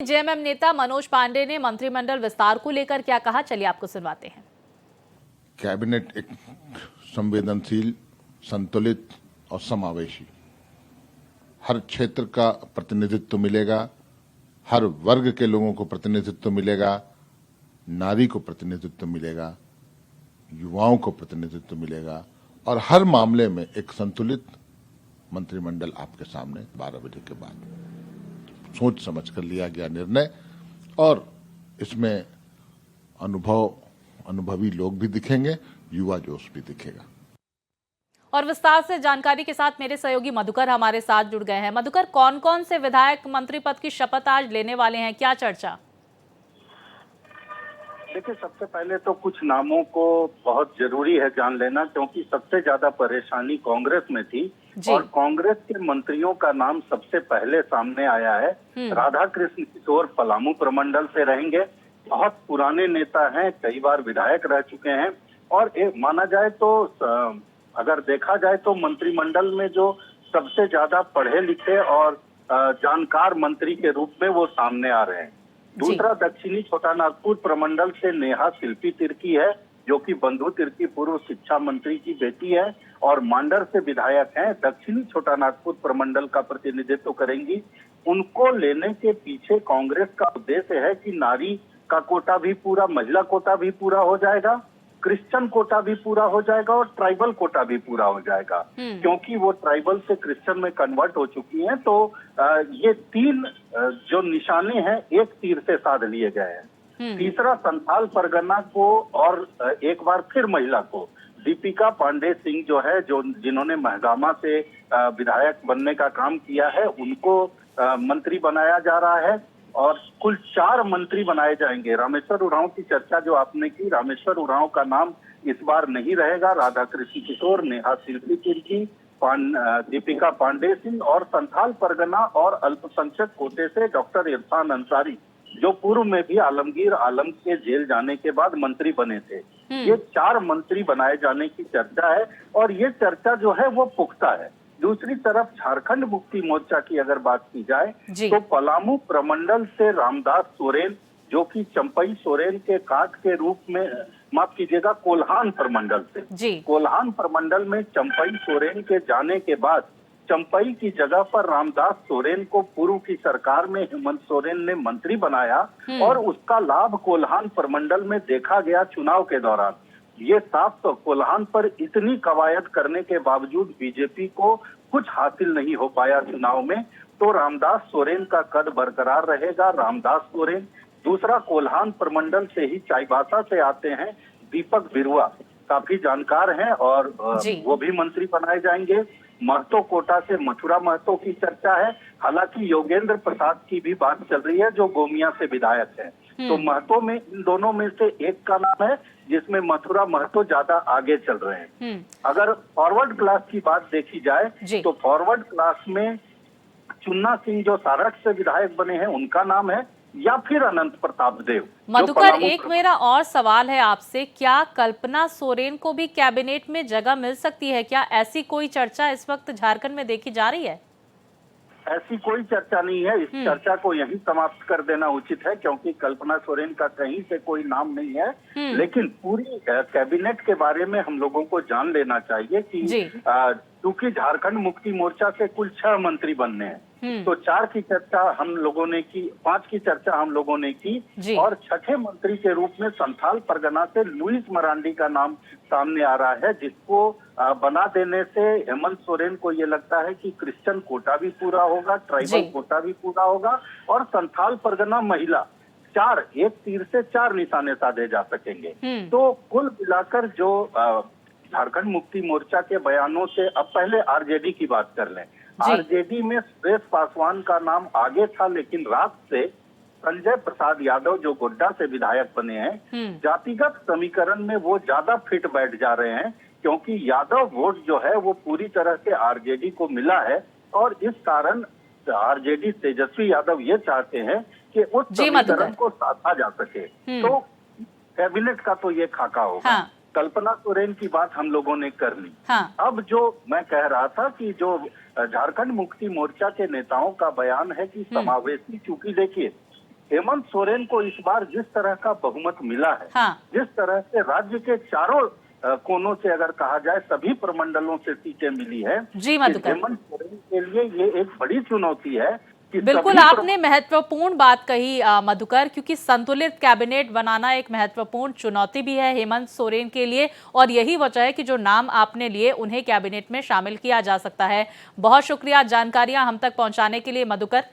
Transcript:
JMM नेता मनोज पांडे ने मंत्रिमंडल विस्तार को लेकर क्या कहा, चलिए आपको सुनवाते हैं। कैबिनेट एक संवेदनशील, संतुलित और समावेशी, हर क्षेत्र का प्रतिनिधित्व मिलेगा, हर वर्ग के लोगों को प्रतिनिधित्व मिलेगा, नारी को प्रतिनिधित्व मिलेगा, युवाओं को प्रतिनिधित्व मिलेगा और हर मामले में एक संतुलित मंत्रिमंडल आपके सामने 12 बजे के बाद सोच समझ कर लिया गया निर्णय। और इसमें अनुभवी लोग भी दिखेंगे, युवा जोश भी दिखेगा। और विस्तार से जानकारी के साथ मेरे सहयोगी मधुकर हमारे साथ जुड़ गए हैं। मधुकर, कौन कौन से विधायक मंत्री पद की शपथ आज लेने वाले हैं, क्या चर्चा? देखिए, सबसे पहले तो कुछ नामों को बहुत जरूरी है जान लेना, क्योंकि सबसे ज्यादा परेशानी कांग्रेस में थी और कांग्रेस के मंत्रियों का नाम सबसे पहले सामने आया है। राधा कृष्ण किशोर पलामू प्रमंडल से रहेंगे। बहुत पुराने नेता हैं, कई बार विधायक रह चुके हैं और माना जाए तो अगर देखा जाए तो मंत्रिमंडल में जो सबसे ज्यादा पढ़े लिखे और जानकार मंत्री के रूप में वो सामने आ रहे हैं। दूसरा, दक्षिणी छोटानागपुर प्रमंडल से नेहा शिल्पी तिर्की है, जो कि बंधु तिर्की पूर्व शिक्षा मंत्री की बेटी है और मांडर से विधायक हैं। दक्षिणी छोटानागपुर प्रमंडल का प्रतिनिधित्व करेंगी। उनको लेने के पीछे कांग्रेस का उद्देश्य है कि नारी का कोटा भी पूरा, महिला कोटा भी पूरा हो जाएगा, क्रिश्चियन कोटा भी पूरा हो जाएगा और ट्राइबल कोटा भी पूरा हो जाएगा, क्योंकि वो ट्राइबल से क्रिश्चियन में कन्वर्ट हो चुकी हैं। तो ये तीन जो निशाने हैं एक तीर से साध लिए गए हैं। तीसरा, संथाल परगना को और एक बार फिर महिला को दीपिका पांडे सिंह जो है, जिन्होंने महगामा से विधायक बनने का काम किया है, उनको मंत्री बनाया जा रहा है और कुल 4 मंत्री बनाए जाएंगे। रामेश्वर उरांव की चर्चा जो आपने की, रामेश्वर उरांव का नाम इस बार नहीं रहेगा। राधा कृष्ण किशोर, नेहा शिल्पी तिर्की, दीपिका पांडे सिंह और संथाल परगना और अल्पसंख्यक कोटे से डॉक्टर इरफान अंसारी, जो पूर्व में भी आलमगीर आलम के जेल जाने के बाद मंत्री बने थे। ये 4 मंत्री बनाए जाने की चर्चा है और ये चर्चा जो है वो पुख्ता है। दूसरी तरफ झारखंड मुक्ति मोर्चा की अगर बात की जाए तो पलामू प्रमंडल से रामदास सोरेन, जो कि चंपई सोरेन के काट के रूप में, माफ कीजिएगा, कोल्हान प्रमंडल से, कोल्हान प्रमंडल में चंपई सोरेन के जाने के बाद चंपई की जगह पर रामदास सोरेन को पूर्व की सरकार में हेमंत सोरेन ने मंत्री बनाया और उसका लाभ कोल्हान प्रमंडल में देखा गया चुनाव के दौरान। ये साफ तो कोल्हान पर इतनी कवायद करने के बावजूद बीजेपी को कुछ हासिल नहीं हो पाया चुनाव में, तो रामदास सोरेन का कद बरकरार रहेगा। रामदास सोरेन। दूसरा, कोल्हान प्रमंडल से ही चाईबासा से आते हैं दीपक बिरुआ, काफी जानकार हैं और वो भी मंत्री बनाए जाएंगे। महतो कोटा से मथुरा महतो की चर्चा है, हालांकि योगेंद्र प्रसाद की भी बात चल रही है जो गोमिया से विधायक है। तो महतो में इन दोनों में से एक का नाम है, जिसमें मथुरा महतो ज्यादा आगे चल रहे हैं। अगर फॉरवर्ड क्लास की बात देखी जाए तो फॉरवर्ड क्लास में चुन्ना सिंह जो सारठ से विधायक बने हैं उनका नाम है, या फिर अनंत प्रताप देव। मधुकर, एक मेरा और सवाल है आपसे, क्या कल्पना सोरेन को भी कैबिनेट में जगह मिल सकती है? क्या ऐसी कोई चर्चा इस वक्त झारखंड में देखी जा रही है? ऐसी कोई चर्चा नहीं है। इस चर्चा को यहीं समाप्त कर देना उचित है, क्योंकि कल्पना सोरेन का कहीं से कोई नाम नहीं है। लेकिन पूरी कैबिनेट के बारे में हम लोगों को जान लेना चाहिए कि क्योंकि झारखंड मुक्ति मोर्चा से कुल 6 मंत्री बनने हैं, तो 4 की चर्चा हम लोगों ने की, 5 की चर्चा हम लोगों ने की और छठे मंत्री के रूप में संथाल परगना से लुइस मरांडी का नाम सामने आ रहा है, जिसको बना देने से हेमंत सोरेन को ये लगता है कि क्रिश्चियन कोटा भी पूरा होगा, ट्राइबल कोटा भी पूरा होगा और संथाल परगना महिला, 4, एक तीर से 4 निशाने साधे जा सकेंगे। तो कुल मिलाकर जो झारखंड मुक्ति मोर्चा के बयानों से, अब पहले आरजेडी की बात कर लें। आरजेडी में सुरेश पासवान का नाम आगे था, लेकिन रात से संजय प्रसाद यादव जो गोड्डा से विधायक बने हैं, जातिगत समीकरण में वो ज्यादा फिट बैठ जा रहे हैं, क्योंकि यादव वोट जो है वो पूरी तरह से आरजेडी को मिला है और इस कारण आरजेडी तेजस्वी यादव ये चाहते हैं कि उस समीकरण को साधा जा सके। तो कैबिनेट का तो ये खाका होगा। कल्पना सोरेन की बात हम लोगों ने कर ली। अब जो मैं कह रहा था कि जो झारखंड मुक्ति मोर्चा के नेताओं का बयान है कि समावेशी, चूंकि देखिए हेमंत सोरेन को इस बार जिस तरह का बहुमत मिला है, हाँ। जिस तरह से राज्य के चारों कोनों से अगर कहा जाए सभी प्रमंडलों से सीटें मिली है, जी मधुकर, हेमंत सोरेन के लिए ये एक बड़ी चुनौती है कि बिल्कुल आपने महत्वपूर्ण बात कही मधुकर, क्योंकि संतुलित कैबिनेट बनाना एक महत्वपूर्ण चुनौती भी है हेमंत सोरेन के लिए, और यही वजह है कि जो नाम आपने लिए उन्हें कैबिनेट में शामिल किया जा सकता है। बहुत शुक्रिया जानकारियां हम तक पहुंचाने के लिए मधुकर।